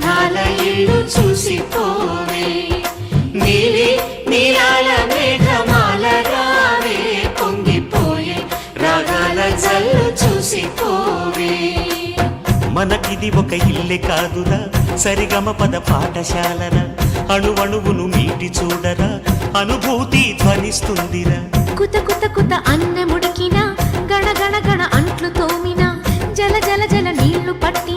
అందాల ఇల్లు చూసిపోవే నీలి నీలాల మేఘమాల రావే పొంగిపోయే రాగాల జల్లు చూసిపోవే మనకిది ఒక ఇల్లే కాదురా సరిగమ పద పాఠశాలరా అణువణువును మీటి చూడరా అనుభూతి ధ్వనిస్తుందిరా కుత కుత కుత అన్నముడికినా గణ గణ గణ అంట్లు తోమినా జల జల జల నీళ్లు పట్టి